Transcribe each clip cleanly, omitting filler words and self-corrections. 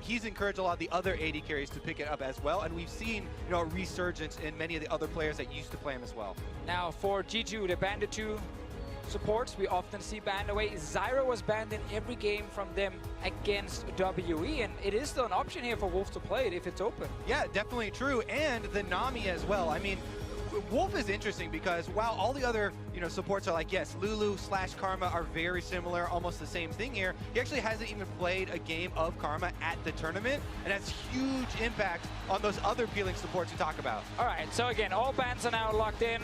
he's encouraged a lot of the other AD carries to pick it up as well, and we've seen, you know, a resurgence in many of the other players that used to play him as well. Now for G2, they banned the 2 supports we often see banned away. Zyra was banned in every game from them against WE, and it is still an option here for Wolf to play it if it's open. Yeah, definitely true, and the Nami as well. I mean, Wolf is interesting because while all the other, you know, supports are like, yes, Lulu / Karma are very similar, almost the same thing here, he actually hasn't even played a game of Karma at the tournament, and that's huge impact on those other peeling supports you talk about. All right, so again, all bans are now locked in.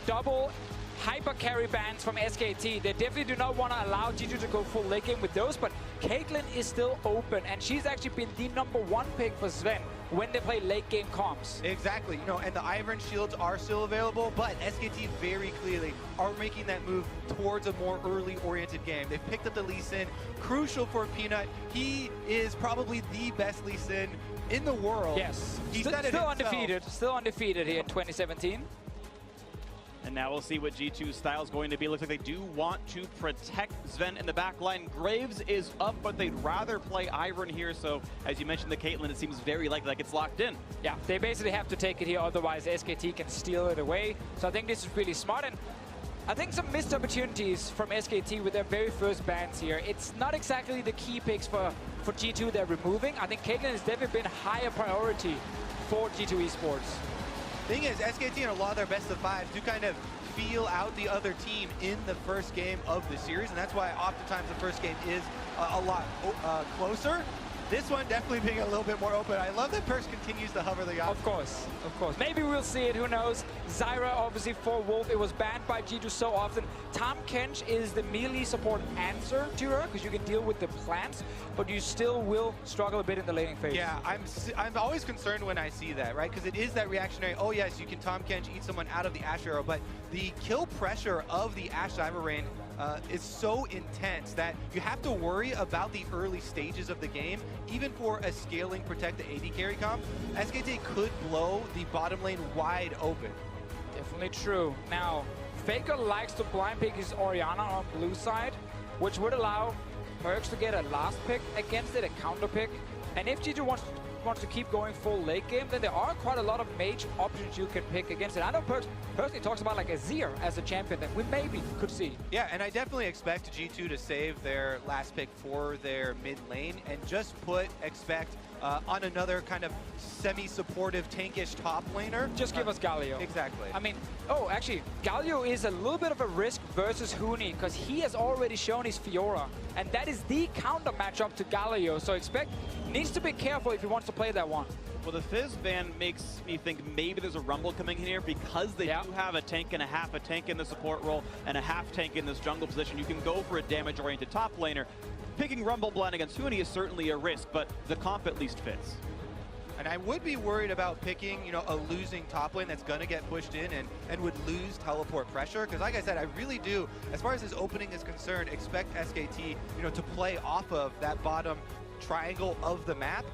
Double hyper carry bans from SKT. They definitely do not want to allow G2 to go full late game with those, but Caitlyn is still open, and she's actually been the #1 pick for Sven when they play late game comps. Exactly, you know, and the Ivern shields are still available, but SKT very clearly are making that move towards a more early oriented game. They've picked up the Lee Sin, crucial for Peanut. He is probably the best Lee Sin in the world. Yes, He still said it undefeated, still undefeated here in 2017. And now we'll see what G2's style is going to be. Looks like they do want to protect Sven in the back line. Graves is up, but they'd rather play Ivern here. So, as you mentioned, the Caitlyn, it seems very likely like it's locked in. Yeah, they basically have to take it here, otherwise SKT can steal it away. So I think this is really smart. And I think some missed opportunities from SKT with their very first bans here. It's not exactly the key picks for G2 they're removing. I think Caitlyn has definitely been higher priority for G2 Esports. Thing is, SKT in a lot of their best of 5s do kind of feel out the other team in the first game of the series, and that's why oftentimes the first game is a lot closer. This one definitely being a little bit more open. I love that Perks continues to hover the option. Of course, of course. Maybe we'll see it, who knows. Zyra, obviously, for Wolf, it was banned by G2 so often. Tahm Kench is the melee support answer to her, because you can deal with the plants, but you still will struggle a bit in the laning phase. Yeah, I'm always concerned when I see that, right? Because it is that reactionary, oh yes, you can Tahm Kench eat someone out of the Ashe arrow, but the kill pressure of the Ashe Zyra Rain is so intense that you have to worry about the early stages of the game. Even for a scaling protect the AD carry comp, SKT could blow the bottom lane wide open. Definitely true. Now, Faker likes to blind pick his Orianna on blue side, which would allow Perks to get a last pick against it, a counter pick. And if G2 wants to keep going full late game, then there are quite a lot of mage options you can pick against it. I know Perks personally talks about like Azir as a champion that we maybe could see. Yeah, and I definitely expect G2 to save their last pick for their mid lane and just expect on another kind of semi-supportive, tankish top laner. Just give us Galio. Exactly. I mean, oh, actually, Galio is a little bit of a risk versus Huni, because he has already shown his Fiora, and that is the counter matchup to Galio, so needs to be careful if he wants to play that one. Well, the Fizz ban makes me think maybe there's a Rumble coming in here because they do have a tank and a half a tank in the support role and a half tank in this jungle position. You can go for a damage-oriented top laner. Picking Rumble blind against Huni is certainly a risk, but the comp at least fits. And I would be worried about picking, you know, a losing top lane that's going to get pushed in and would lose teleport pressure. Because like I said, I really do, as far as this opening is concerned, expect SKT, you know, to play off of that bottom triangle of the map.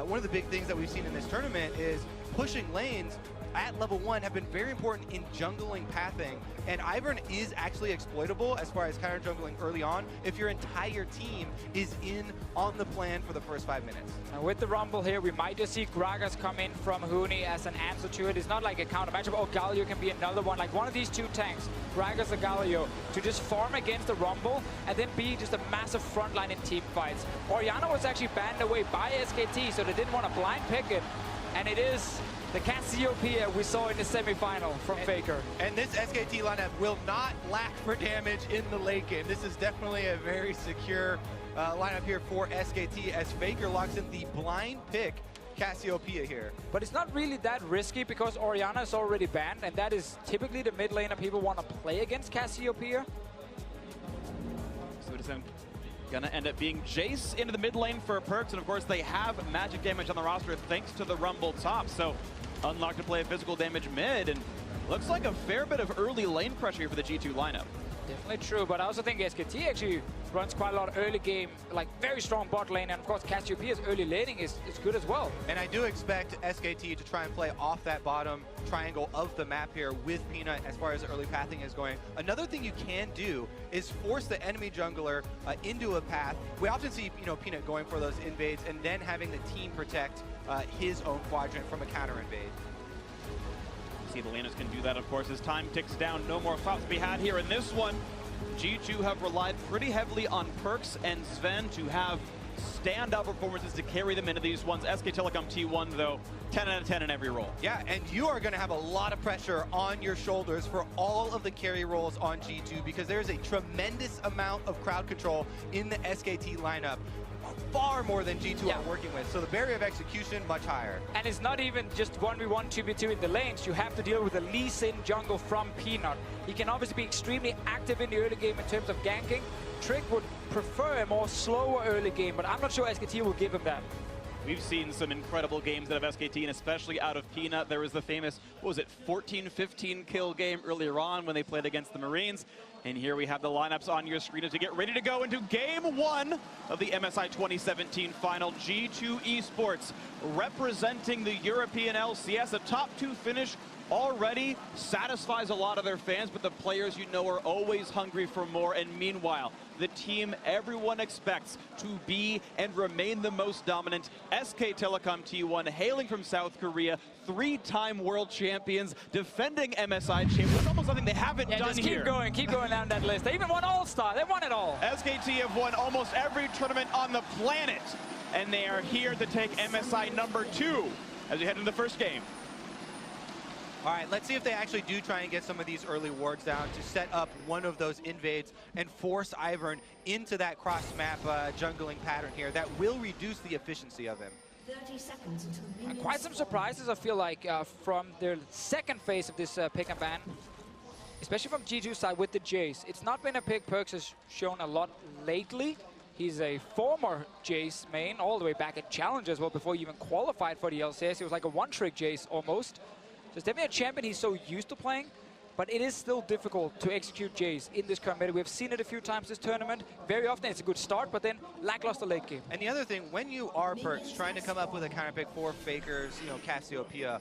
One of the big things that we've seen in this tournament is pushing lanes at level 1 have been very important in jungling pathing, and Ivern is actually exploitable as far as counter jungling early on if your entire team is in on the plan for the first 5 minutes. And with the Rumble here, we might just see Gragas come in from Huni as an answer to it. It's not like a counter matchup. Oh, Galio can be another one, like one of these 2 tanks, Gragas or Galio, to just farm against the Rumble and then be just a massive frontline in team fights. Orianna was actually banned away by SKT, so they didn't want to blind pick it, and it is the Cassiopeia we saw in the semifinal from Faker. And this SKT lineup will not lack for damage in the late game. This is definitely a very secure lineup here for SKT as Faker locks in the blind pick Cassiopeia here. But it's not really that risky because Orianna is already banned, and that is typically the mid laner people want to play against Cassiopeia. So it is gonna end up being Jace into the mid lane for Perks, and of course they have magic damage on the roster thanks to the Rumble top. So unlocked to play a physical damage mid, and looks like a fair bit of early lane pressure here for the G2 lineup. Definitely true, but I also think SKT actually runs quite a lot of early game, like very strong bot lane, and of course Cassiopeia's early laning is good as well. And I do expect SKT to try and play off that bottom triangle of the map here with Peanut as far as the early pathing is going. Another thing you can do is force the enemy jungler into a path. We often see Peanut going for those invades and then having the team protect his own quadrant from a counter invade. See, the laners can do that, of course, as time ticks down. No more clouds to be had here in this one. G2 have relied pretty heavily on Perkz and Sven to have standout performances to carry them into these ones. SK Telecom T1, though, 10 out of 10 in every role. Yeah, and you are going to have a lot of pressure on your shoulders for all of the carry roles on G2 because there's a tremendous amount of crowd control in the SKT lineup. Far more than G2 are working with, so the barrier of execution much higher. And it's not even just 1v1, 2v2 in the lanes. You have to deal with a Lee Sin jungle from Peanut. He can obviously be extremely active in the early game in terms of ganking. Trick would prefer a more slower early game, but I'm not sure SKT will give him that. We've seen some incredible games out of SKT, and especially out of Peanut. There was the famous, what was it, 14-15 kill game earlier on when they played against the Marines. And here we have the lineups on your screen as we get ready to go into Game 1 of the MSI 2017 final. G2 Esports representing the European LCS. A top 2 finish already satisfies a lot of their fans, but the players are always hungry for more. And meanwhile, the team everyone expects to be and remain the most dominant, SK Telecom T1, hailing from South Korea, 3-time world champions, defending MSI champions. It's almost something they haven't done just here. Keep going down that list. They even won All-Star. They won it all. SKT have won almost every tournament on the planet, and they are here to take MSI number 2 as we head into the first game. All right, let's see if they actually do try and get some of these early wards down to set up one of those invades and force Ivern into that cross-map jungling pattern here. That will reduce the efficiency of him. 30 seconds until Quite some surprises, I feel like, from their second phase of this pick and ban, especially from G2's side with the Jace. It's not been a pick Perkz has shown a lot lately. He's a former Jace main, all the way back at Challenge as well, before he even qualified for the LCS. He was like a one-trick Jace almost. So it's definitely a champion he's so used to playing, but it is still difficult to execute Jace in this current meta. We've seen it a few times this tournament. Very often it's a good start, but then lackluster late game. And the other thing, when you are Perkz trying to come up with a counter pick for Fakers, Cassiopeia,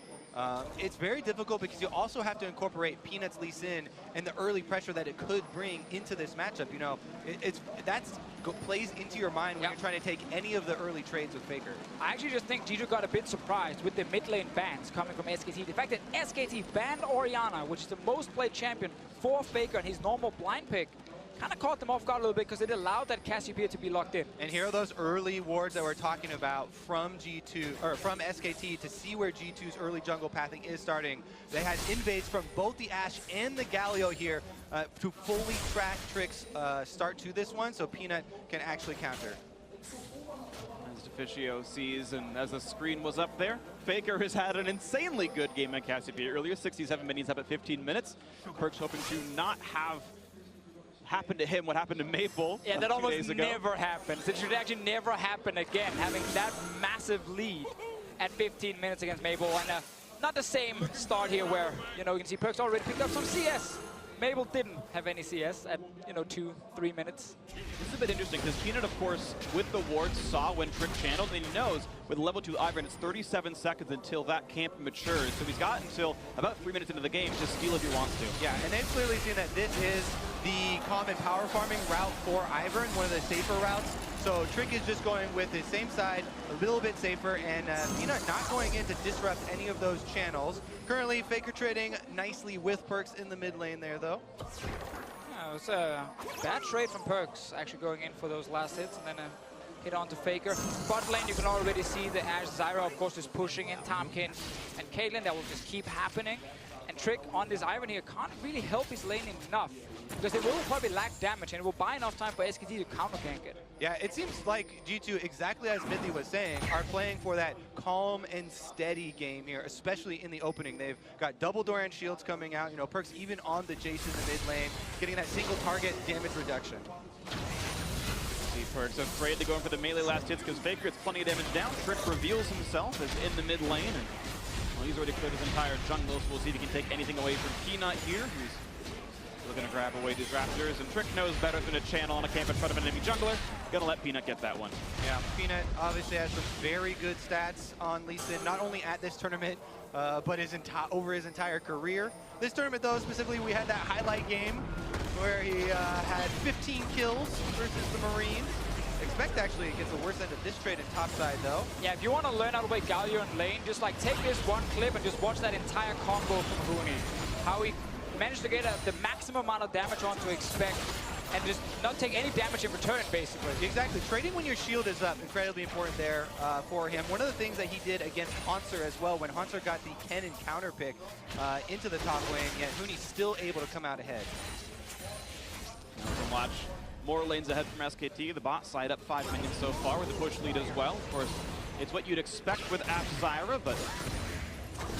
it's very difficult because you also have to incorporate Peanut's Lee Sin and the early pressure that it could bring into this matchup. That plays into your mind when you're trying to take any of the early trades with Faker. I actually just think G2 got a bit surprised with the mid lane bans coming from SKT. The fact that SKT banned Orianna, which is the most played champion for Faker and his normal blind pick, kind of caught them off guard a little bit because it allowed that Cassiopeia to be locked in. And here are those early wards that we're talking about from G2 or from SKT to see where G2's early jungle pathing is starting. They had invades from both the Ashe and the Galio here to fully track Trick's start to this one, so Peanut can actually counter. As Deficio sees, and as the screen was up there, Faker has had an insanely good game at Cassiopeia earlier. 67 minutes up at 15 minutes. Perkz hoping to not have happened to him what happened to Maple. Yeah, that almost never happens. It should actually never happen again, having that massive lead at 15 minutes against Maple. And not the same start here where, you can see Perkz already picked up some CS. Mabel didn't have any CS at, 2-3 minutes. This is a bit interesting because Peanut, of course, with the wards, saw when Trick channeled, and he knows with level 2 Ivern, it's 37 seconds until that camp matures. So he's got until about 3 minutes into the game to steal if he wants to. Yeah, and they've clearly seen that this is the common power farming route for Ivern, one of the safer routes. So Trick is just going with his same side, a little bit safer, and Peanut not going in to disrupt any of those channels. Currently, Faker trading nicely with Perkz in the mid lane there, though. Yeah, it was a bad trade from Perkz, actually going in for those last hits, and then hit on to Faker. Bot lane, you can already see the Ashe Zyra, of course, is pushing in Tamkin and Caitlyn. That will just keep happening. And Trick on this Ivern here can't really help his lane enough, because they will probably lack damage, and it will buy enough time for SKT to counter-gank it. Yeah, it seems like G2, exactly as Midley was saying, are playing for that calm and steady game here, especially in the opening. They've got double Doran shields coming out, Perkz even on the Jace in the mid lane, getting that single target damage reduction. See Perkz afraid to go in for the melee last hits because Faker gets plenty of damage down. Trick reveals himself as in the mid lane, and he's already cleared his entire jungle, so we'll see if he can take anything away from Peanut here, who's Looking to grab away these Raptors, and Trick knows better than to channel on a camp in front of an enemy jungler. Gonna let Peanut get that one. Yeah, Peanut obviously has some very good stats on Lee Sin, not only at this tournament, but over his entire career. This tournament, though, specifically, we had that highlight game where he had 15 kills versus the Marines. Expect actually against the worst end of this trade in topside, though. Yeah, if you want to learn how to play Galio in lane, just like take this one clip and just watch that entire combo from Huni. How he managed to get the maximum amount of damage on to expect and just not take any damage in return, basically. Exactly. Trading when your shield is up, incredibly important there for him. One of the things that he did against Hanser as well, when Hanser got the Ken and counter pick into the top lane, yet Huni's still able to come out ahead. Watch more lanes ahead from SKT. The bot side up 5 minions so far with the push lead as well. Of course, it's what you'd expect with Ash Zyra, but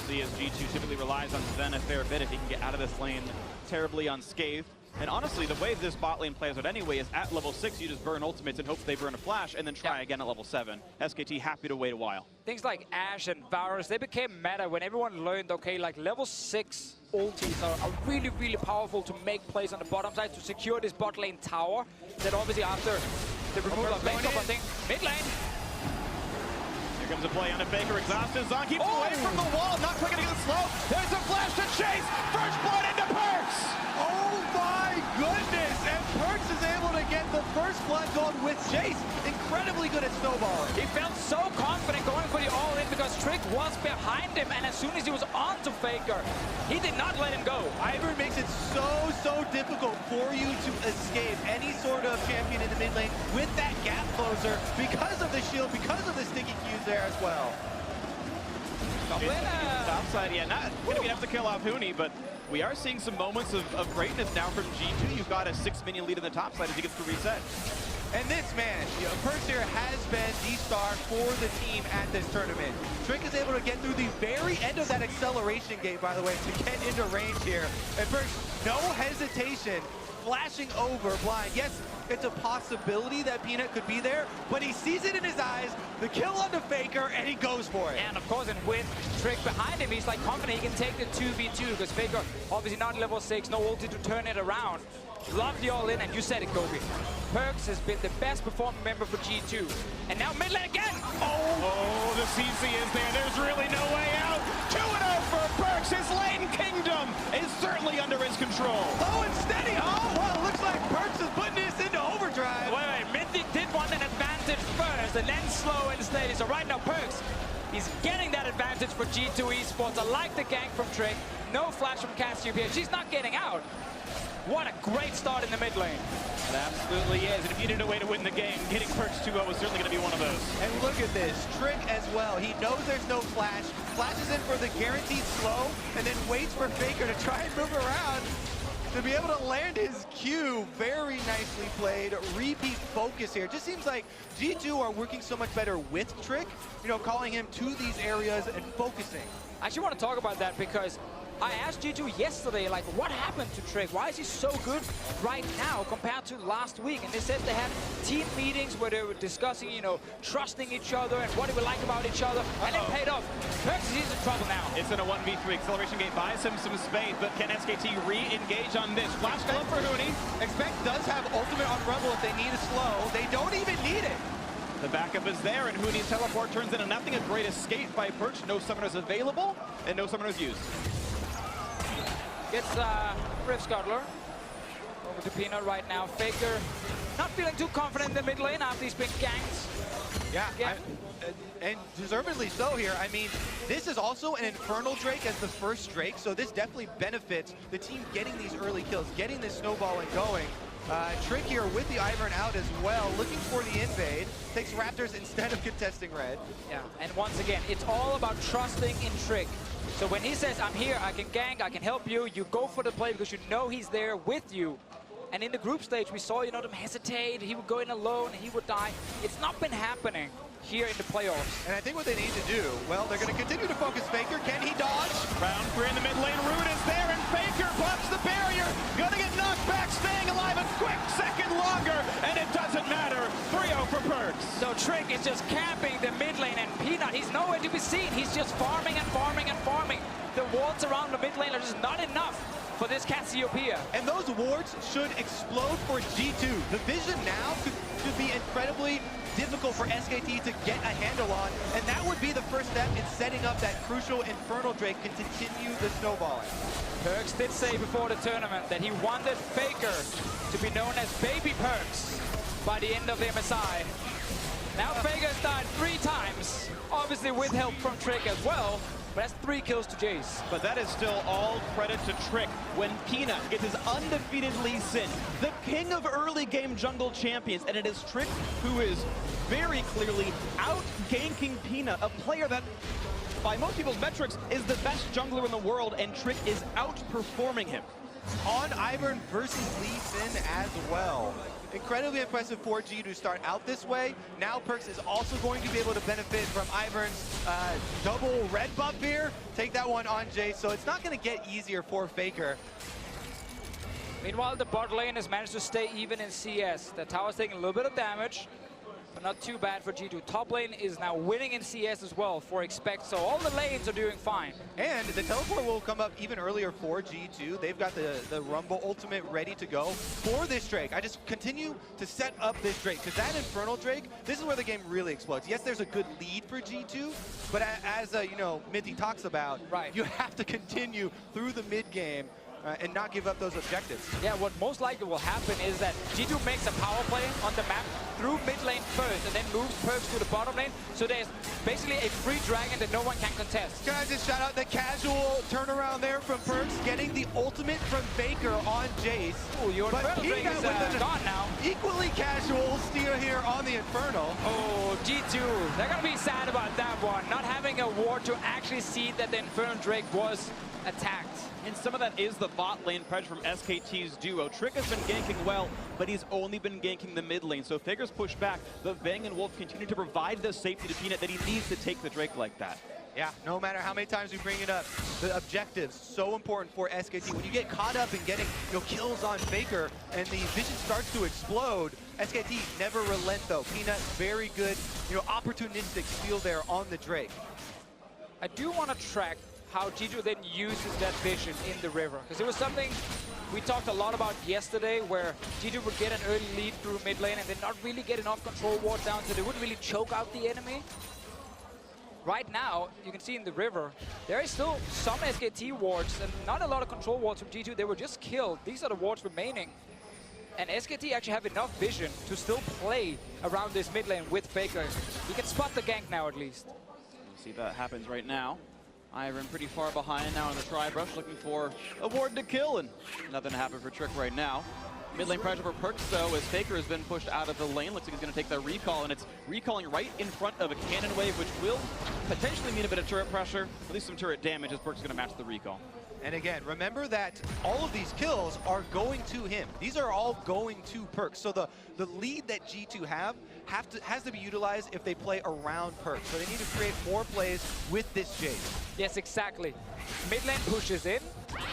see as G2 typically relies on Zen a fair bit if he can get out of this lane terribly unscathed. And honestly, the way this bot lane plays out anyway is at level 6, you just burn ultimates and hope they burn a flash and then try again at level 7. SKT happy to wait a while. Things like Ashe and Varus, they became meta when everyone learned, okay, like level 6 ultis are really, really powerful to make plays on the bottom side to secure this bot lane tower. Then obviously after the removal of lane top, I think mid lane. Here comes a play on a Faker, exhausted. Zon keeps away from the wall, not quick enough to get slow. There's a flash to chase. First blood into Perks. Oh my goodness! And Perks is able to get the first blood going with Chase. Incredibly good at snowballing. He felt so confident going for the all-in because Trick was behind him, and as soon as he was on to Faker, he did not let him go. Ivern makes it so difficult for you to escape any sort of champion in the mid lane with that gap closer because of the shield, because of the sticky Qs there as well. Topside, yeah, not going to be enough to kill off Huni, but we are seeing some moments of greatness now from G2. You've got a 6-minion lead in the top side as he gets to reset. And this man, Perks here has been the star for the team at this tournament. Trick is able to get through the very end of that acceleration gate, by the way, to get into range here. And Perks, no hesitation, flashing over blind. Yes, it's a possibility that Peanut could be there, but he sees it in his eyes, the kill onto Faker, and he goes for it. And of course, and with Trick behind him, he's like confident he can take the 2v2 because Faker obviously not level 6, no ulti to turn it around. Love the all-in, and you said it, Gobi. Perks has been the best performing member for G2. And now mid lane again! Oh, the CC is there. There's really no way out. 2-0 for Perks. His lane kingdom is certainly under his control. Oh, and steady. Oh, well, it looks like Perks is putting this into overdrive. Wait, Minty did want an advantage first, and then slow and steady. So right now, Perks, he's getting that advantage for G2 Esports. I like the gank from Trick. No flash from Cassiopeia. She's not getting out. What a great start in the mid lane. It absolutely is. And if you need a way to win the game, getting Perks 2-0 is certainly going to be one of those. And look at this. Trick as well. He knows there's no flash. Flashes in for the guaranteed slow, and then waits for Faker to try and move around to be able to land his Q. Very nicely played. Repeat focus here. Just seems like G2 are working so much better with Trick, calling him to these areas and focusing. I actually want to talk about that because I asked G2 yesterday, like, what happened to Trick? Why is he so good right now compared to last week? And they said they had team meetings where they were discussing, trusting each other and what they would like about each other. And it paid off. Perks is in trouble now. It's in a 1v3. Acceleration gate buys him some space, but can SKT re-engage on this? Flash club for Huni. Expect does have ultimate on Rumble if they need a slow. They don't even need it. The backup is there, and Huni's teleport turns into nothing. A great escape by Perch. No summoners available, and no summoners used. Gets Rift Scuttler over to Peanut right now. Faker not feeling too confident in the mid lane after he's been ganked. Yeah, and deservedly so here. I mean, this is also an Infernal Drake as the first Drake, so this definitely benefits the team getting these early kills, getting this snowballing going. Trick here with the Ivern out as well, looking for the invade. Takes Raptors instead of contesting red. Yeah, and once again, it's all about trusting in Trick. So when he says, I'm here, I can gank, I can help you, you go for the play because you know he's there with you. And in the group stage, we saw, them hesitate. He would go in alone, and he would die. It's not been happening here in the playoffs. And I think what they need to do, well, they're going to continue to focus Faker. Can he dodge? Round 3 in the mid lane. Root is there, and Faker pops the barrier. Gonna get knocked back, staying alive a quick second longer, and it doesn't matter. 3-0 for Perks. So Trick is just camping the mid lane, and Peanut, he's nowhere to be seen. He's just farming and farming and farming. The walls around the mid lane are just not enough for this Cassiopeia. And those wards should explode for G2. The vision now could be incredibly difficult for SKT to get a handle on, and that would be the first step in setting up that crucial Infernal Drake can continue the snowballing. Perks did say before the tournament that he wanted Faker to be known as Baby Perks by the end of the MSI. Now Faker's died 3 times, obviously with help from Trick as well, but that's 3 kills to Jace. But that is still all credit to Trick when Peanut gets his undefeated Lee Sin, the king of early game jungle champions, and it is Trick who is very clearly out-ganking Peanut, a player that, by most people's metrics, is the best jungler in the world, and Trick is outperforming him. On Ivern versus Lee Sin as well. Incredibly impressive for G to start out this way. Now Perks is also going to be able to benefit from Ivern's double red buff here. Take that one on Jace, so it's not going to get easier for Faker. Meanwhile, the bot lane has managed to stay even in CS. The tower's taking a little bit of damage, but not too bad for G2. Top lane is now winning in CS as well for Expect, so all the lanes are doing fine. And the teleport will come up even earlier for G2. They've got the Rumble ultimate ready to go for this Drake. I just continue to set up this Drake, because that Infernal Drake, this is where the game really explodes. Yes, there's a good lead for G2, but as you know, Minty talks about, right, you have to continue through the mid game and not give up those objectives. Yeah, what most likely will happen is that G2 makes a power play on the map through mid lane first and then moves Perks to the bottom lane, so there's basically a free dragon that no one can contest. Can I just shout out the casual turnaround there from Perks, getting the ultimate from Faker on Jace. Oh, your Infernal Drake is gone now. Equally casual steer here on the Infernal. Oh, G2, they're gonna be sad about that one, not having a ward to actually see that the Infernal Drake was attacked. And some of that is the bot lane pressure from SKT's duo. Trick has been ganking well, but he's only been ganking the mid lane. So Faker's pushed back, but Vang and Wolf continue to provide the safety to Peanut that he needs to take the Drake like that. Yeah, no matter how many times we bring it up, the objectives, so important for SKT. When you get caught up in getting kills on Faker and the vision starts to explode, SKT never relent though. Peanut, very good, opportunistic steal there on the Drake. I do want to track how G2 then uses that vision in the river, because it was something we talked a lot about yesterday, where G2 would get an early lead through mid lane and then not really get enough control wards down, so they wouldn't really choke out the enemy. Right now, you can see in the river, there is still some SKT wards and not a lot of control wards from G2. They were just killed. These are the wards remaining. And SKT actually have enough vision to still play around this mid lane with Faker. He can spot the gank now at least. We'll see that happens right now. Ivern pretty far behind now on the tri-brush, looking for a ward to kill, and nothing happened for Trick right now. Mid lane pressure for Perks, though, as Faker has been pushed out of the lane. Looks like he's going to take that recall, and it's recalling right in front of a cannon wave, which will potentially mean a bit of turret pressure, at least some turret damage, as Perks is going to match the recall. And again, remember that all of these kills are going to him. These are all going to Perks. So the lead that G2 has to be utilized if they play around Perks. So they need to create more plays with this Jace. Yes, exactly. Mid lane pushes in,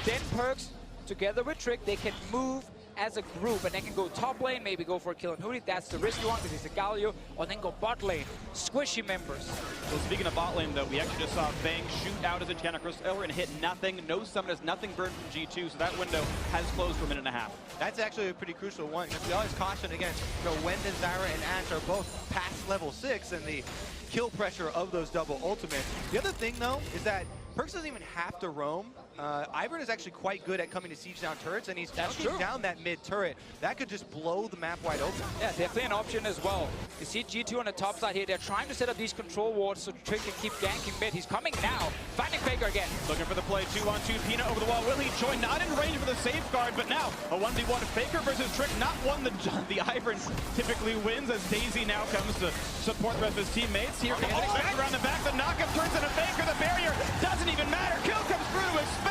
then Perks, together with Trick, they can move as a group, and they can go top lane, maybe go for a kill on Hootie. That's the risky one because he's a Galio, or then go bot lane. Squishy members. So speaking of bot lane, though, we actually just saw Vang shoot out as a Channel Crystal and hit nothing. No summon has nothing burned from G2, so that window has closed for a minute and a half. That's actually a pretty crucial one, because we always caution against, Wendon, Zyra, and Ashe are both past level 6, and the kill pressure of those double ultimates. The other thing, though, is that Perks doesn't even have to roam. Ivern is actually quite good at coming to siege down turrets, and he's knocking down that mid turret. That could just blow the map wide open. Yeah, definitely an option as well. You see G2 on the top side here. They're trying to set up these control wards so Trick can keep ganking mid. He's coming now, finding Faker again. Looking for the play, 2-on-2. Peanut over the wall. Will he join? Not in range for the safeguard, but now a 1v1 Faker versus Trick. Not one that the Ivern typically wins, as Daisy now comes to support the rest of his teammates. Here comes around the back. The knockup turns into Faker. The barrier doesn't even matter. Kill comes through to Expect.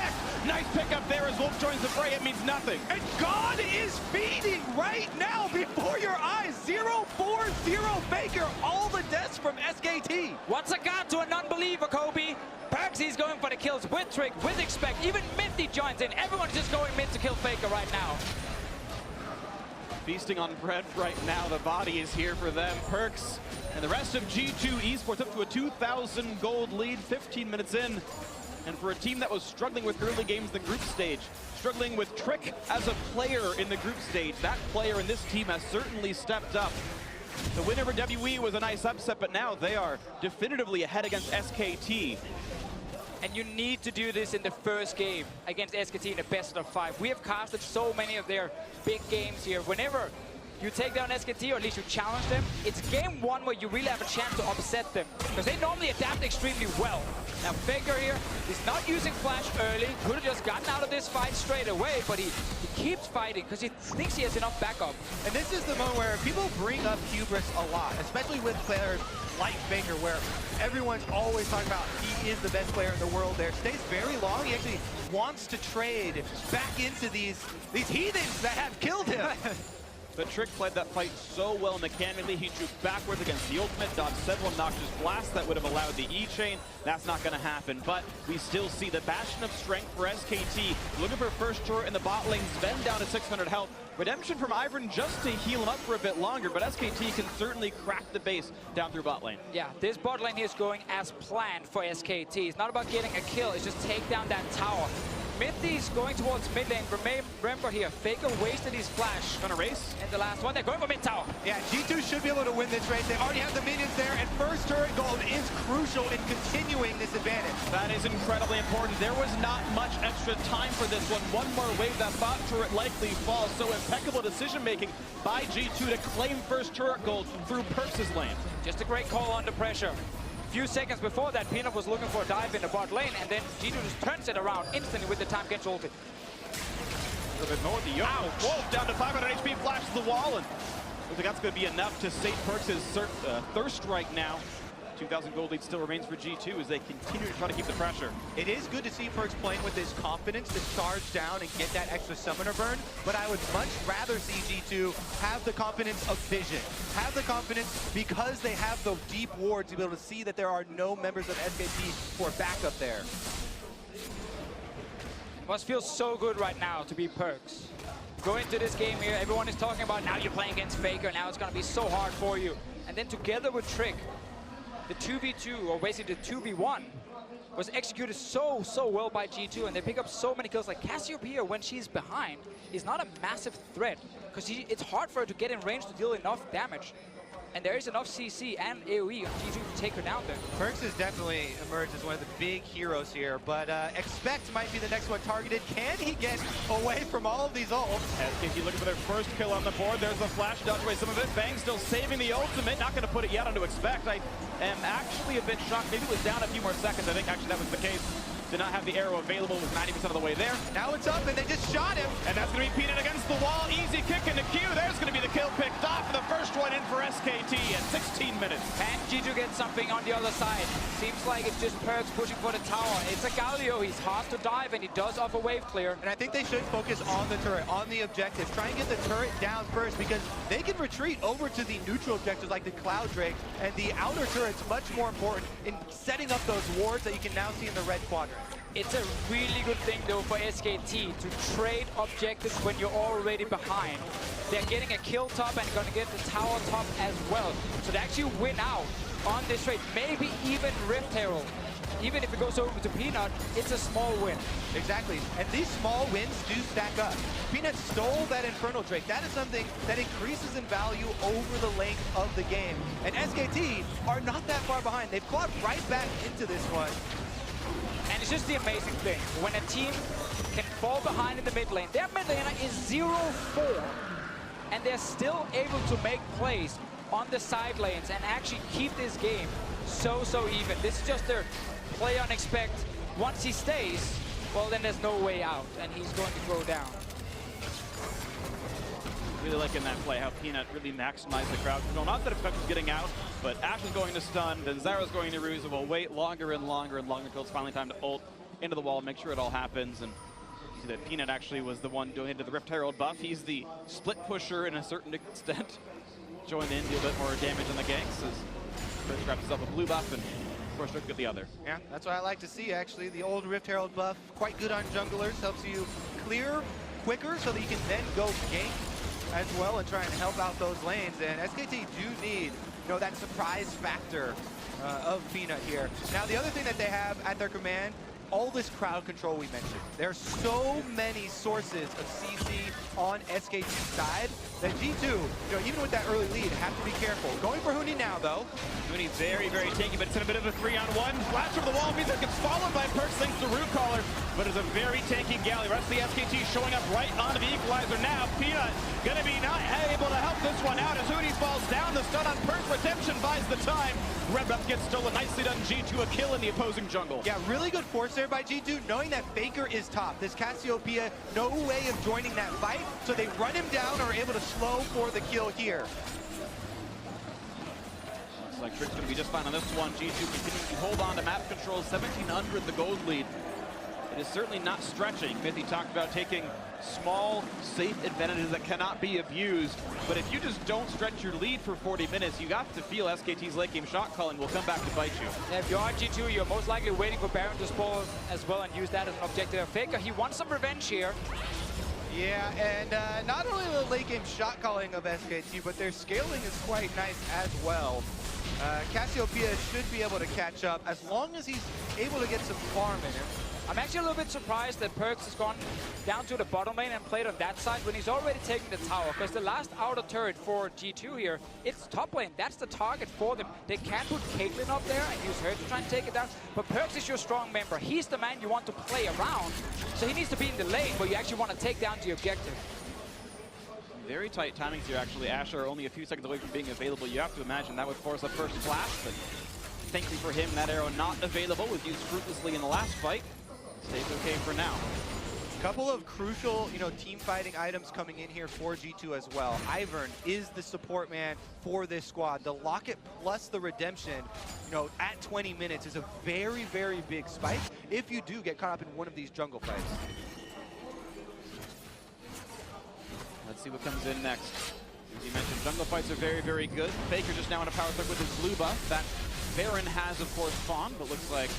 Nice pickup there as Wolf joins the fray. It means nothing. And God is feeding right now before your eyes. 0-4-0 Faker. All the deaths from SKT. What's a god to a non-believer, Kobe? Perks, he's going for the kills with Trick, with Expect. Even Minty joins in. Everyone's just going mid to kill Faker right now. Feasting on bread right now. The body is here for them. Perks and the rest of G2 Esports up to a 2,000 gold lead, 15 minutes in. And for a team that was struggling with early games in the group stage, struggling with Trick as a player in the group stage, that player in this team has certainly stepped up. The win over WE was a nice upset, but now they are definitively ahead against SKT. And you need to do this in the first game against SKT in a best of 5. We have casted so many of their big games here. Whenever you take down SKT, or at least you challenge them, it's game 1 where you really have a chance to upset them, because they normally adapt extremely well. Now Faker here is not using flash early, could have just gotten out of this fight straight away, but he keeps fighting because he thinks he has enough backup. And this is the moment where people bring up hubris a lot, especially with players like Faker, where everyone's always talking about he is the best player in the world there. Stays very long. He actually wants to trade back into these heathens that have killed him. The Trick played that fight so well mechanically. He drew backwards against the ultimate, dodged several noxious blasts that would have allowed the E-chain. That's not going to happen, but we still see the bastion of strength for SKT. Looking for first turret in the bot lane. Sven down to 600 health. Redemption from Ivern just to heal him up for a bit longer, but SKT can certainly crack the base down through bot lane. Yeah, this bot lane here is going as planned for SKT. It's not about getting a kill, it's just take down that tower. Mythi's going towards mid lane. Remember here, Faker wasted his flash. Gonna race. And the last one, they're going for mid tower. Yeah, G2 should be able to win this race. They already have the minions there, and first turret gold is crucial in continuing this advantage. That is incredibly important. There was not much extra time for this one. One more wave, that bot turret likely falls. So impeccable decision making by G2 to claim first turret gold through Perks' lane. Just a great call under pressure. Few seconds before that, Peanut was looking for a dive in the bot lane, and then G2 just turns it around instantly with the time Gench ulti. A little bit more. The Wolf down to 500 HP, flashes the wall, and looks like that's going to be enough to save Perks' thirst strike now. 2,000 gold lead still remains for G2 as they continue to try to keep the pressure. It is good to see Perks playing with his confidence to charge down and get that extra summoner burn, but I would much rather see G2 have the confidence of vision. Have the confidence because they have the deep ward to be able to see that there are no members of SKT for backup there. Must feel so good right now to be Perks. Going into this game here, everyone is talking about now you're playing against Faker, now it's going to be so hard for you. And then together with Trick, the 2v2, or basically the 2v1, was executed so well by G2, and they pick up so many kills. Like Cassiopeia, when she's behind, is not a massive threat, because it's hard for her to get in range to deal enough damage. And there is enough CC and AoE on G2 to take her down there. Perks has definitely emerged as one of the big heroes here, but Expect might be the next one targeted. Can he get away from all of these ults? SKT looking for their first kill on the board. There's the flash, dodge away some of it. Bang still saving the ultimate. Not going to put it yet onto Expect. I am actually a bit shocked. Maybe it was down a few more seconds. I think actually that was the case. Did not have the arrow available, was 90% of the way there. Now it's up, and they just shot him. And that's going to be Peanut against the wall. Easy kick into Q. There's going to be the kill picked off. The first one in for SKT at 16 minutes. And G2 gets something on the other side. Seems like it's just Perks pushing for the tower. It's a Galio. He's hard to dive, and he does offer wave clear. And I think they should focus on the turret, on the objectives. Try and get the turret down first, because they can retreat over to the neutral objectives like the Cloud Drake, and the outer turret's much more important in setting up those wards that you can now see in the red quadrant. It's a really good thing, though, for SKT to trade objectives when you're already behind. They're getting a kill top and going to get the tower top as well. So they actually win out on this trade, maybe even Rift Herald. Even if it goes over to Peanut, it's a small win. Exactly, and these small wins do stack up. Peanut stole that Infernal Drake. That is something that increases in value over the length of the game. And SKT are not that far behind. They've clawed right back into this one. And it's just the amazing thing, when a team can fall behind in the mid lane, their mid laner is 0-4, and they're still able to make plays on the side lanes and actually keep this game so even. This is just their play on Expect. Once he stays, well, then there's no way out, and he's going to go down. Really liking that play, how Peanut really maximized the crowd control. Not that Expect was getting out, but Ash is going to stun, then Zara's going to ruse, and we'll wait longer and longer until it's finally time to ult into the wall, make sure it all happens. And you see that Peanut actually was the one doing into the Rift Herald buff. He's the split pusher in a certain extent. Join in, do a bit more damage on the ganks as first grabs himself a blue buff and of course Rift get the other. Yeah, that's what I like to see, actually. The old Rift Herald buff, quite good on junglers, helps you clear quicker so that you can then go gank as well and try and help out those lanes. And SKT do need, that surprise factor of Peanut here. Now, the other thing that they have at their command all this crowd control we mentioned. There are so many sources of CC on SKT's side that G2, even with that early lead, have to be careful. Going for Huni now, though. Huni very, very tanky, but it's in a bit of a 3-on-1. Flash over the wall means it gets followed by Perks thanks to Root Caller, but it's a very tanky Galley. Rest of the SKT showing up right onto the equalizer now. Peanut gonna be not able to help this one out as Huni falls down. The stun on Perks. Redemption buys the time. Red buff gets stolen. Nicely done, G2, a kill in the opposing jungle. Yeah, really good force there by G2, knowing that Faker is top. This Cassiopeia, no way of joining that fight, so they run him down or are able to slow for the kill here. Looks like Trick's going to be just fine on this one. G2 continuing to hold on to map control. 1700 the gold lead. It is certainly not stretching. Mithy talked about taking small, safe advantages that cannot be abused. But if you just don't stretch your lead for 40 minutes, you got to feel SKT's late game shot calling will come back to bite you. Yeah, if you're on G2, you're most likely waiting for Baron to spawn as well and use that as an objective. Faker, he wants some revenge here. Yeah, and not only the late game shot calling of SKT, but their scaling is quite nice as well. Cassiopeia should be able to catch up as long as he's able to get some farm in him. I'm actually a little bit surprised that Perks has gone down to the bottom lane and played on that side when he's already taken the tower, because the last outer turret for G2 here, it's top lane. That's the target for them. They can put Caitlyn up there and use her to try and take it down, but Perks is your strong member. He's the man you want to play around, so he needs to be in the lane where you actually want to take down the objective. Very tight timings here, actually. Asher only a few seconds away from being available. You have to imagine that would force a first flash, but thankfully for him, that arrow not available, was used fruitlessly in the last fight. Stays okay for now. Couple of crucial, team fighting items coming in here for G2 as well. Ivern is the support man for this squad. The Locket plus the Redemption, at 20 minutes is a very, very big spike if you do get caught up in one of these jungle fights. Let's see what comes in next. As you mentioned, jungle fights are very, very good. Faker just now on a power threat with his blue buff. That Baron has, of course, spawned, but looks like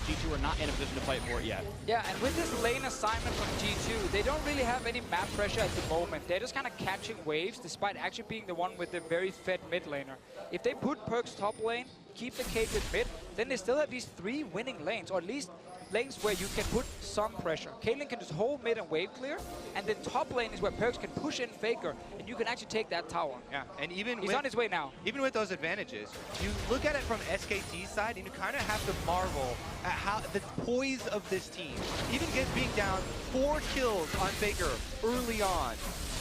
G2 are not in a position to fight for it yet. Yeah, and with this lane assignment from G2, they don't really have any map pressure at the moment. They're just kind of catching waves, despite actually being the one with the very fed mid laner. If they put Perks top lane, keep the Caitlyn mid, then they still have these 3 winning lanes, or at least lanes where you can put some pressure. Caitlyn can just hold mid and wave clear, and then top lane is where Perks can push in Faker, and you can actually take that tower. Yeah, and he's on his way now. Even with those advantages, you look at it from SKT's side, and you kind of have to marvel at how the poise of this team. Even being down 4 kills on Faker early on,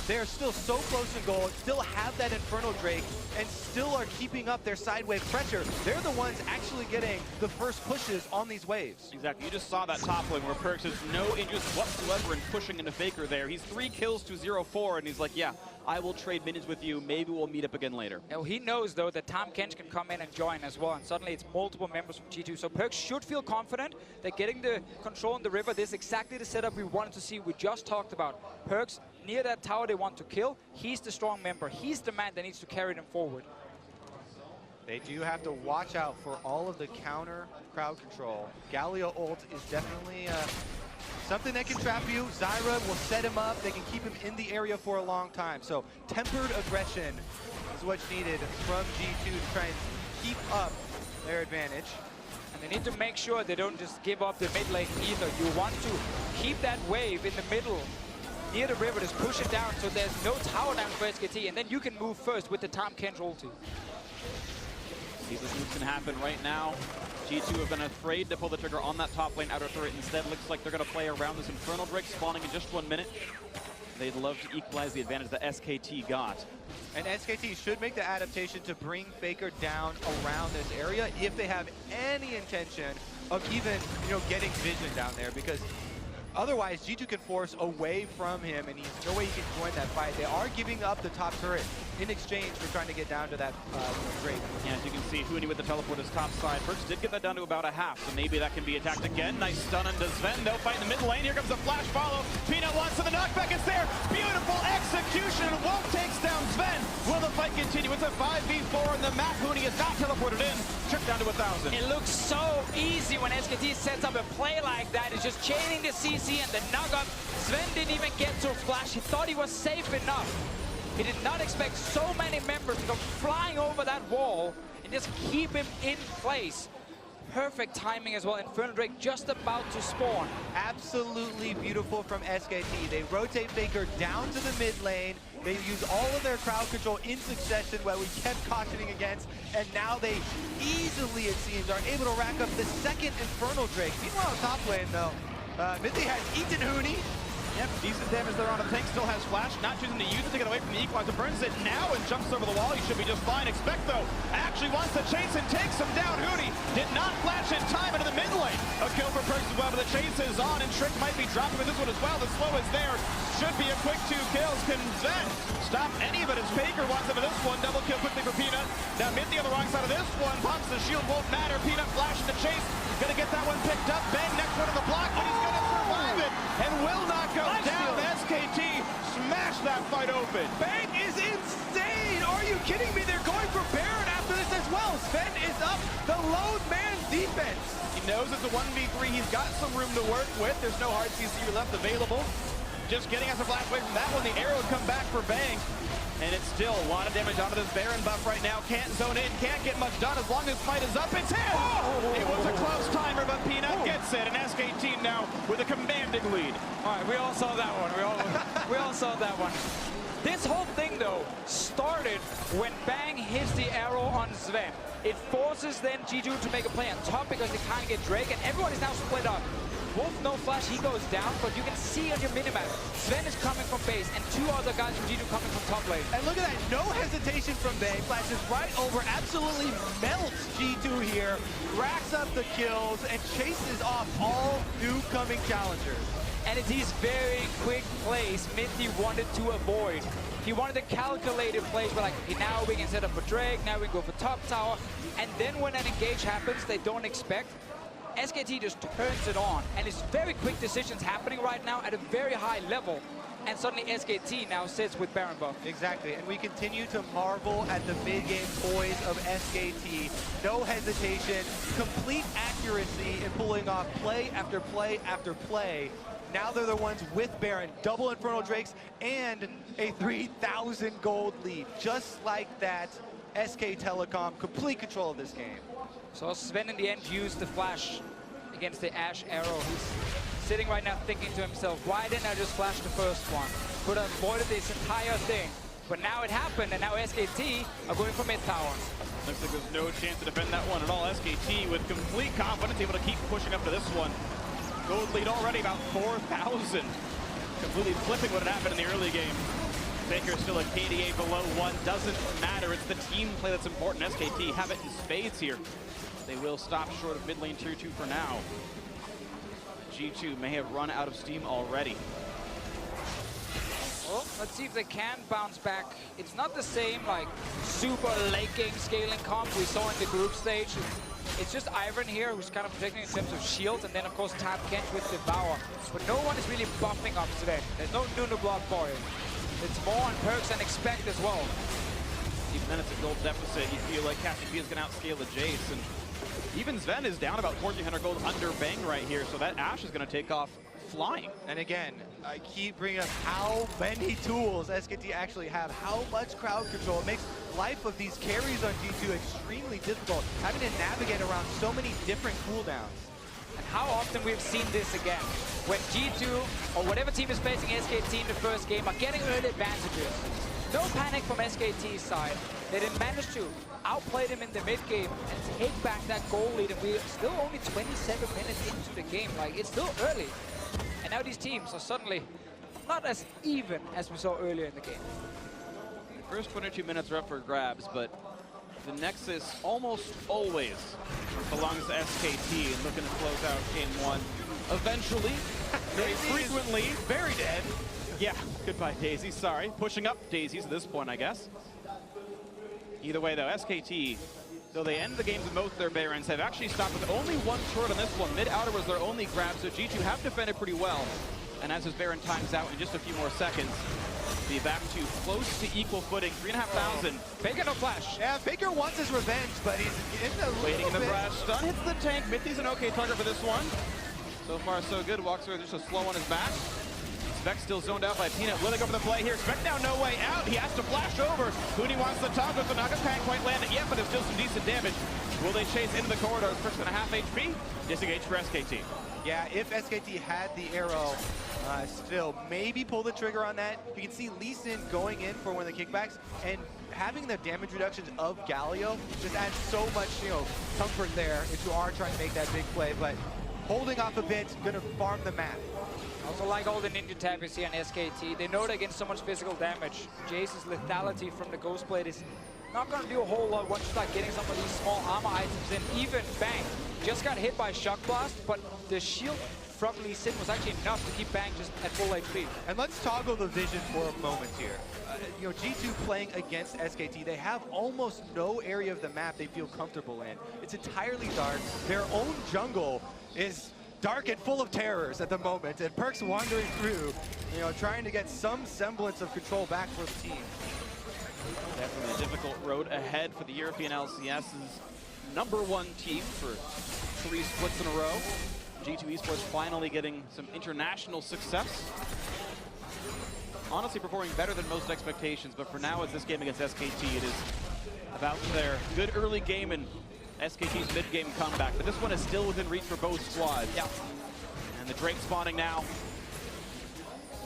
they're still so close to goal, still have that Infernal Drake, and still are keeping up their side wave pressure. They're the ones actually getting the first pushes on these waves. Exactly. You just saw that top lane where Perks has no interest whatsoever in pushing into Faker there. He's 3 kills to 0-4, and he's like, yeah, I will trade minions with you. Maybe we'll meet up again later. Now, he knows, though, that Tom Kench can come in and join as well, and suddenly it's multiple members from G2. So Perks should feel confident that getting the control on the river, this is exactly the setup we wanted to see. We just talked about Perks near that tower they want to kill. He's the strong member. He's the man that needs to carry them forward. They do have to watch out for all of the counter crowd control. Galio ult is definitely something that can trap you. Zyra will set him up. They can keep him in the area for a long time. So tempered aggression is what's needed from G2 to try and keep up their advantage. And they need to make sure they don't just give up the mid lane either. You want to keep that wave in the middle near the river, just push it down so there's no tower down for SKT, and then you can move first with the Tom Kench ulti. See if this move can happen right now. G2 have been afraid to pull the trigger on that top lane outer turret. Instead, looks like they're going to play around this Infernal Drake spawning in just 1 minute. They'd love to equalize the advantage that SKT got. And SKT should make the adaptation to bring Faker down around this area if they have any intention of even, getting vision down there, because otherwise, G2 can force away from him, and he's no way he can join that fight. They are giving up the top turret in exchange for trying to get down to that Drake. Yeah, as you can see, Huni with the teleport is top side. Perks did get that down to about a half, so maybe that can be attacked again. Nice stun onto Sven. They'll fight in the mid lane. Here comes the flash follow. Peanut wants to the knockback. It's there. Beautiful execution. Wolf takes down Sven. Will the fight continue? It's a 5v4 in the map. Huni is not teleported in. Tripped down to 1,000. It looks so easy when SKT sets up a play like that. It's just chaining the CC and the knock-up. Sven didn't even get to a flash. He thought he was safe enough. He did not expect so many members to go flying over that wall and just keep him in place. perfect timing as well. Infernal Drake just about to spawn. Absolutely beautiful from SKT. They rotate Faker down to the mid lane. They use all of their crowd control in succession, what we kept cautioning against, and now they easily, it seems, are able to rack up the second Infernal Drake. Meanwhile, top lane, though, Mithy has eaten Huni. Yep, decent damage there on the tank, still has flash, not choosing to use it to get away from the equalizer. Burns it now and jumps over the wall. He should be just fine. Expect though, actually wants to chase and takes him down. Huni did not flash in time into the mid lane. A kill for Perks as well, but the chase is on and Trick might be dropping with this one as well. The slow is there. Should be a quick 2 kills. Can Zen stop any of it as Faker wants into this one. Double kill quickly for Peanut. Now Mithy on the wrong side of this one. Pops the shield, won't matter. Peanut flash in the chase. Gonna get that one picked up. Bang, next one on the block, but he's gonna survive it and will not go down. SKT smashed that fight open. Bang is insane! Are you kidding me? They're going for Baron after this as well. Sven is up the lone man defense. He knows it's a 1v3. He's got some room to work with. There's no hard CC left available. Just getting us a blast away from that one. The arrow would come back for Bang. And it's still a lot of damage onto this Baron buff right now. Can't zone in, can't get much done as long as fight is up. It's him! It was a close timer, but Peanut gets it. And SKT now with a commanding lead. All right, we all saw that one. We all saw that one. This whole thing, though, started when Bang hits the arrow on Sven. It forces then G2 to make a play on top because they can't get Drake, and everyone is now split up. Wolf, no flash, he goes down, but you can see on your minimap, Sven is coming from base, and 2 other guys from G2 coming from top lane. And look at that, no hesitation from Bang. Flashes right over, absolutely melts G2 here, racks up the kills, and chases off all new coming challengers. And it's these very quick plays Mithy wanted to avoid. He wanted the calculated plays, but like, okay, now we can set up for Drake, now we can go for top tower, and then when an engage happens they don't expect, SKT just turns it on, and it's very quick decisions happening right now at a very high level, and suddenly SKT now sits with Baron buff. Exactly, and we continue to marvel at the mid-game poise of SKT. No hesitation, complete accuracy in pulling off play after play after play. Now they're the ones with Baron, double Infernal Drakes, and a 3,000 gold lead. Just like that, SK Telecom, complete control of this game. So Sven in the end used the flash against the Ashe arrow. He's sitting right now thinking to himself, why didn't I just flash the first one? Could have avoided this entire thing. But now it happened, and now SKT are going for mid tower. Looks like there's no chance to defend that one at all. SKT with complete confidence, able to keep pushing up to this one. Gold lead already about 4,000. Completely flipping what had happened in the early game. Faker still a KDA below 1. Doesn't matter. It's the team play that's important. SKT have it in spades here. They will stop short of mid lane tier 2 for now. G2 may have run out of steam already. Well, let's see if they can bounce back. It's not the same like super late game scaling comp we saw in the group stage. It's just Ivan here who's kind of protecting in terms of shields, and then of course Tap Kench with Devour. But no one is really buffing up Sven. There's no Nunu block for him. It's more on perks than expect as well. Even then it's a gold deficit. You feel like Captain B is going to outscale the Jace, and even Sven is down about 1,400 gold under Bang right here, so that Ashe is going to take off flying. And again, I keep bringing up how many tools SKT actually have, how much crowd control. It makes life of these carries on G2 extremely difficult, having to navigate around so many different cooldowns. And how often we've seen this again, when G2 or whatever team is facing SKT in the first game are getting early advantages. No panic from SKT's side. They didn't manage to outplay them in the mid game and take back that goal lead, and we're still only 27 minutes into the game. Like, it's still early. And now these teams are suddenly not as even as we saw earlier in the game. The first 22 minutes are up for grabs, but the Nexus almost always belongs to SKT and looking to close out game 1. Eventually, very frequently, Very dead. yeah, goodbye Daisy, sorry. Pushing up Daisies at this point, I guess. Either way though, SKT, though they end the games with most of their Barons, have actually stopped with only one turret on this one. Mid-outer was their only grab, so G2 have defended pretty well. And as his Baron times out in just a few more seconds, be back to close to equal footing, 3,500. Faker no flash. Yeah, Faker wants his revenge, but he's in a Waiting in the bit. brash stun, hits the tank. Mithy's an okay target for this one. So far so good, walks through just a slow on his back. Spec still zoned out by Peanut. Will they go for the play here? Spec now no way out. He has to flash over. Huni wants the toggle, so Naga can't quite land it yet, but it's still some decent damage. Will they chase into the corridors? 6.5 HP. Disengage for SKT. Yeah, if SKT had the arrow, still maybe pull the trigger on that. You can see Lee Sin going in for one of the kickbacks, and having the damage reductions of Galio just adds so much, comfort there if you are trying to make that big play. But holding off a bit, gonna farm the map. Also like all the ninja tap you see on SKT, they know they get so much physical damage. Jace's lethality from the Ghost Blade is not going to do a whole lot once you start getting some of these small armor items in. Even Bang just got hit by Shock Blast, but the shield from Lee Sin was actually enough to keep Bang just at full HP. And let's toggle the vision for a moment here. G2 playing against SKT, they have almost no area of the map they feel comfortable in. It's entirely dark. Their own jungle is dark and full of terrors at the moment, and Perkz wandering through, trying to get some semblance of control back for the team. Definitely a difficult road ahead for the European LCS's #1 team for 3 splits in a row. G2 Esports finally getting some international success. Honestly performing better than most expectations, but for now, as this game against SKT, it is about their good early game and SKT's mid-game comeback. But this one is still within reach for both squads. Yeah. And the Drake spawning now.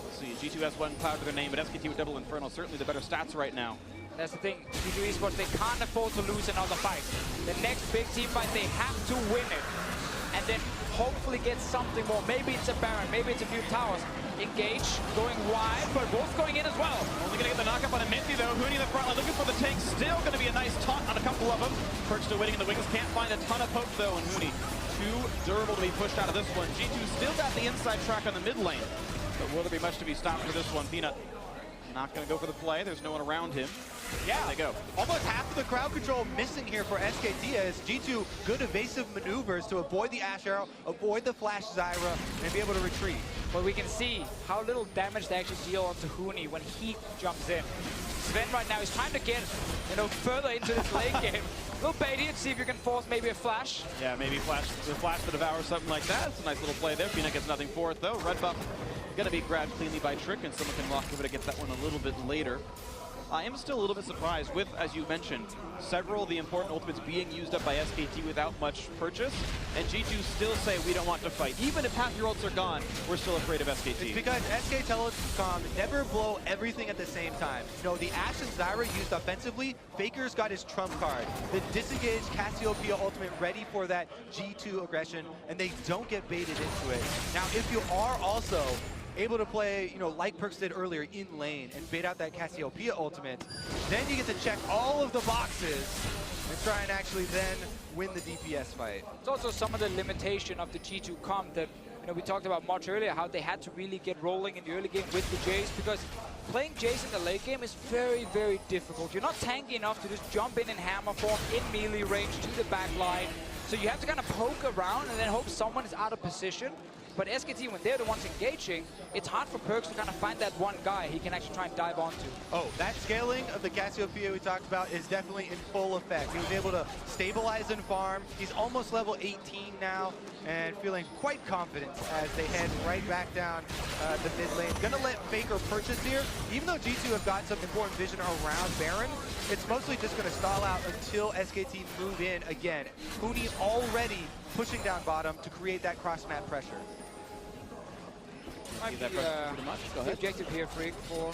Let's see, G2 has 1 cloud to their name, but SKT with double Inferno, certainly the better stats right now. That's the thing, G2 Esports, they can't afford to lose another fight. The next big team fight, they have to win it. And then hopefully get something more. Maybe it's a Baron, maybe it's a few towers. Engage, going wide, but both going in as well. Only gonna get the knock-up on a Minty though. Huni in the front line looking for the tank. Still gonna be a nice taunt on a couple of them. Perkz still waiting in the wings. Can't find a ton of poke though, and Huni too durable to be pushed out of this one. G2 still got the inside track on the mid lane. But will there be much to be stopped for this one? Peanut not gonna go for the play. There's no one around him. Yeah, there they go. Almost half of the crowd control missing here for SKT as G2 good evasive maneuvers to avoid the Ash Arrow, avoid the Flash Zyra, and be able to retreat. But we can see how little damage they actually deal onto Huni when he jumps in. Sven right now is trying to get, further into this late game. A little baity to see if you can force maybe a flash. Yeah, maybe flash to devour, something like that. It's a nice little play there. Peanut gets nothing for it though. Red buff gonna be grabbed cleanly by Trick, and someone can walk over to get that one a little bit later. I am still a little bit surprised with, as you mentioned, several of the important ultimates being used up by SKT without much purchase, and G2 still say we don't want to fight. Even if half your ults are gone, we're still afraid of SKT. It's because SK Telecom never blow everything at the same time. The Ashe and Zyra used offensively, Faker's got his trump card. The disengaged Cassiopeia ultimate ready for that G2 aggression, and they don't get baited into it. Now, if you are also able to play, like Perkz did earlier, in lane and bait out that Cassiopeia ultimate, then you get to check all of the boxes and try and actually then win the DPS fight. It's also some of the limitation of the G2 comp that, we talked about much earlier, how they had to really get rolling in the early game with the Jace, because playing Jace in the late game is very, very difficult. You're not tanky enough to just jump in hammer form in melee range to the back line. So you have to kind of poke around and then hope someone is out of position. But SKT, when they're the ones engaging, it's hard for Perkz to kind of find that one guy he can actually try and dive onto. Oh, that scaling of the Cassiopeia we talked about is definitely in full effect. He was able to stabilize and farm. He's almost level 18 now and feeling quite confident as they head right back down the mid lane. Gonna let Faker purchase here. Even though G2 have got some important vision around Baron, it's mostly just gonna stall out until SKT move in again. Huni already pushing down bottom to create that cross-map pressure. Might be the objective here, Freak, for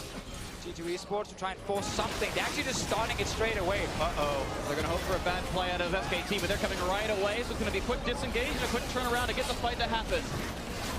G2 Esports to try and force something. They're actually just starting it straight away. Uh-oh. They're going to hope for a bad play out of SKT, but they're coming right away, so it's going to be a quick disengage and a quick turnaround to get the fight to happen.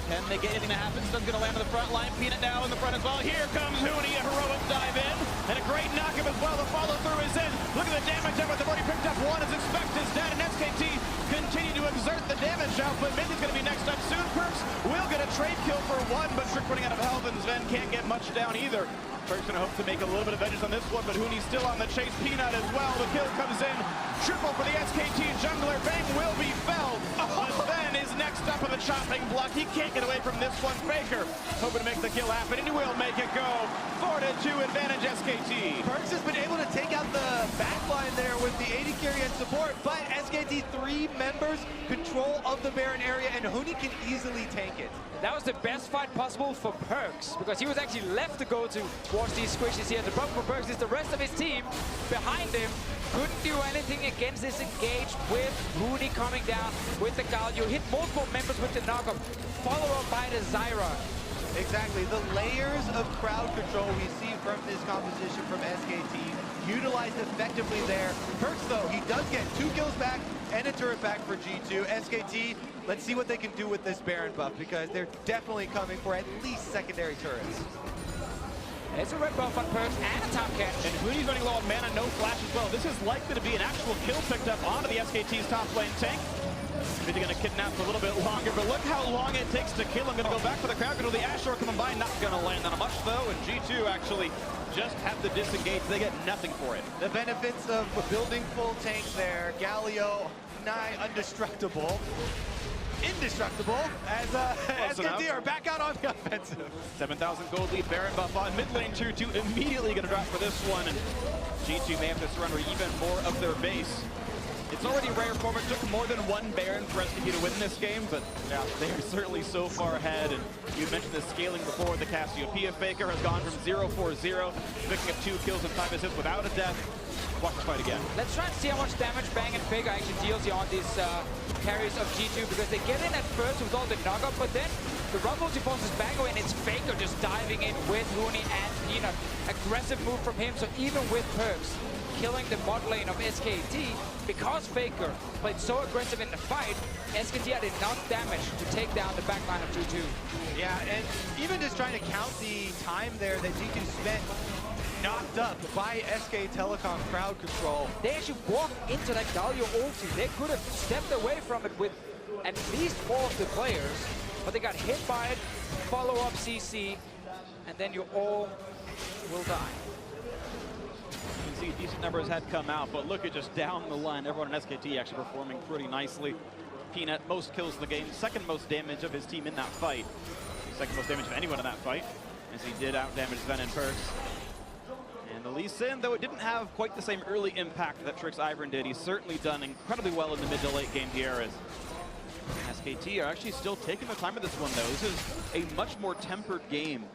Can they get anything to happen? Sun's going to land on the front line. Peanut now in the front as well. Here comes Huni, a heroic dive in, and a great knock-up as well. The follow-through is in. Look at the damage effort. They've already picked up one as expected. Dad and SKT continue to exert the damage output. Minty's going to be next up soon. Perkz will get a trade kill for one, but Trick running out of health, and Sven can't get much down either. Perkz going to hope to make a little bit of edges on this one, but Huni's still on the chase. Peanut as well. The kill comes in. Triple for the SKT jungler. Bang will be felled. Sven is next up on the chopping block. He can't get away from this one. Faker hoping to make the kill happen, and he will make it go. 4-2 advantage SKT. Perkz has been able to take out the backline there with the AD carry and support, but SKT 3 members control of the Baron area, and Huni can easily tank it. That was the best fight possible for Perkz, because he was actually left to go towards these squishes here. The problem for Perkz is the rest of his team behind him couldn't do anything against this engage with Hooney coming down with the Galio. Hit multiple members with the knockup, follow up by the Zyra. Exactly. The layers of crowd control we see from this composition from SKT utilized effectively there. Perks, though, he does get 2 kills back and a turret back for G2. SKT, let's see what they can do with this Baron buff, because they're definitely coming for at least secondary turrets. It's a red buff on Perks and a top catch. And Hooney's running low on mana, no flash as well. This is likely to be an actual kill picked up onto the SKT's top lane tank. Maybe going to kidnap for a little bit longer, but look how long it takes to kill him. Going to go back for the crowd control. The Ashore coming by, not going to land on a much though, and G2 actually just have to disengage. They get nothing for it. The benefits of building full tanks there. Galio, nigh indestructible, as SKT are back out on the offensive. 7,000 gold lead, Baron buff on mid lane. 2-2 immediately going to drop for this one, and G2 may have to surrender even more of their base. It's already rare form. It took more than 1 Baron for SKT to win this game, but yeah, they are certainly so far ahead. And you mentioned the scaling before. The Cassiopeia Faker has gone from 0-4-0, picking up 2 kills and 5 assists without a death. Watch the fight again. Let's try and see how much damage Bang and Faker actually deals here on these carries of G2, because they get in at first with all the knockup, but then the Rumble forces Bang away, and it's Faker just diving in with Hooney and Peanut. Aggressive move from him, so even with Perks killing the bot lane of SKT, because Faker played so aggressive in the fight, SKT had enough damage to take down the back line of G2. Yeah, and even just trying to count the time there that G2 spent knocked up by SK Telecom crowd control. They actually walked into that Galio ulti. They could have stepped away from it with at least 4 of the players, but they got hit by it, follow-up CC, and then you all will die. You can see decent numbers had come out, but look at just down the line. Everyone in SKT actually performing pretty nicely. Peanut, most kills in the game, 2nd most damage of his team in that fight. 2nd most damage of anyone in that fight, as he did out-damage Sven and Perks. And the Lee Sin, though it didn't have quite the same early impact that Trix Ivern did, he's certainly done incredibly well in the mid to late game here, as SKT are actually still taking the time of this one, though. This is a much more tempered game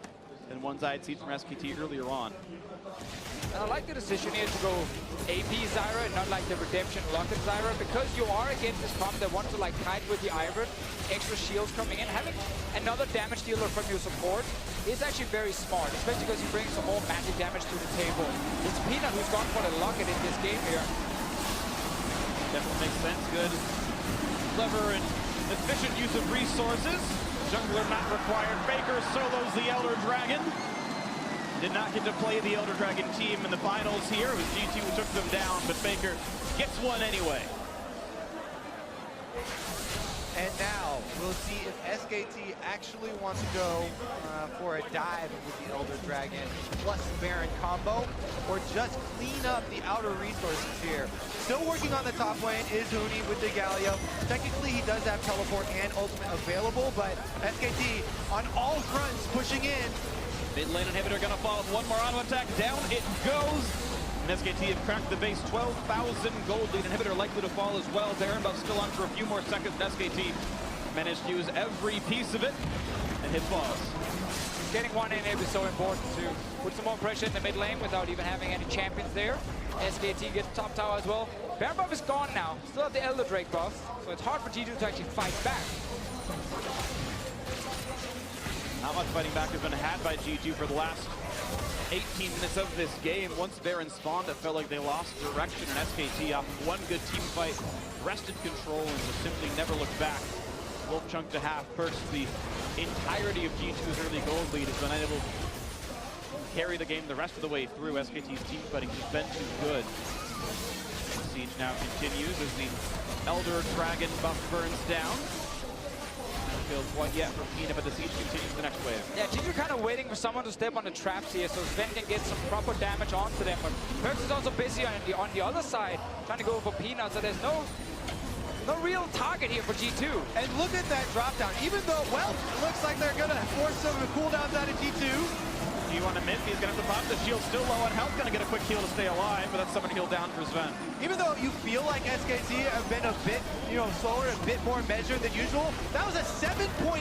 than ones I had seen from SKT earlier on. And I like the decision here to go AP Zyra and not like the Redemption Locket Zyra, because you are against this comp that wants to like kite with the Ivern, extra shields coming in. Having another damage dealer from your support is actually very smart, especially because you bring some more magic damage to the table. It's Peanut who's gone for the Locket in this game here. Definitely makes sense. Good, clever, and efficient use of resources. Jungler not required. Faker solos the Elder Dragon. Did not get to play the Elder Dragon team in the finals here. It was G2 who took them down, but Faker gets one anyway. And now we'll see if SKT actually wants to go for a dive with the Elder Dragon plus Baron combo, or just clean up the outer resources here. Still working on the top lane is Hooney with the Galio. Technically, he does have teleport and ultimate available, but SKT on all fronts pushing in. Mid lane inhibitor gonna fall with 1 more auto attack. Down it goes. And SKT have cracked the base. 12,000 gold lead. Inhibitor likely to fall as well. Baron buff still on for a few more seconds. SKT managed to use every piece of it and hit falls. Getting one inhib is so important to put some more pressure in the mid lane without even having any champions there. SKT gets top tower as well. Baron buff is gone now. Still have the Elder Drake buff, so it's hard for G2 to actually fight back. Not much fighting back has been had by G2 for the last 18 minutes of this game. Once Baron spawned, it felt like they lost direction, and SKT off one good team fight, wrested control, and just simply never looked back. Wolf chunk to half. Perks, the entirety of G2's early gold lead, has been unable to carry the game the rest of the way through. SKT's team fighting has been too good. The siege now continues as the Elder Dragon buff burns down. Feel quite yet from Peanut, but the siege continues the next wave. Yeah, G2 kind of waiting for someone to step on the traps here, so Sven can get some proper damage onto them. But Perks is also busy on the other side, trying to go for Peanut, so there's no real target here for G2. And look at that drop down. Even though, well, it looks like they're gonna force some cooldowns out of G2. G1 to mid. He's going to have to pop. The shield's still low on health. Going to get a quick heal to stay alive, but that's someone heal down for Sven. Even though you feel like SKT have been a bit, slower, a bit more measured than usual, that was a 7.8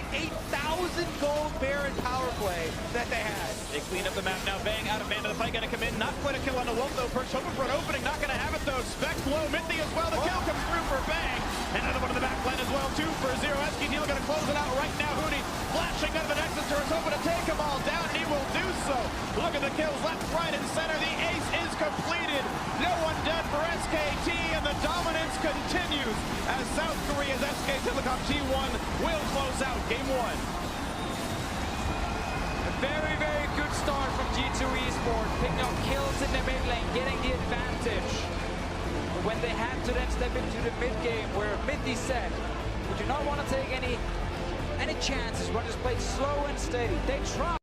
thousand gold Baron power play that they had. They clean up the map now. Bang out of mana. The fight going to come in. Not quite a kill on the Wolf though. Perch hoping for an opening. Not going to have it though. Specs low. Mithy as well. The kill comes through for Bang. Another one in the back line as well. 2 for 0. SKT going to close it out right now. Huni flashing out of the Nexus Turret, hoping to take them all down, and he will do so. Look at the kills left, right, and center. The ace is completed. No one dead for SKT, and the dominance continues as South Korea's SK Telecom T1 will close out Game 1. A very, very good start from G2 Esports, picking up kills in the mid lane, getting the advantage. But when they had to then step into the mid game, where Mithy said, we do not want to take any chances, we're just playing slow and steady. They try.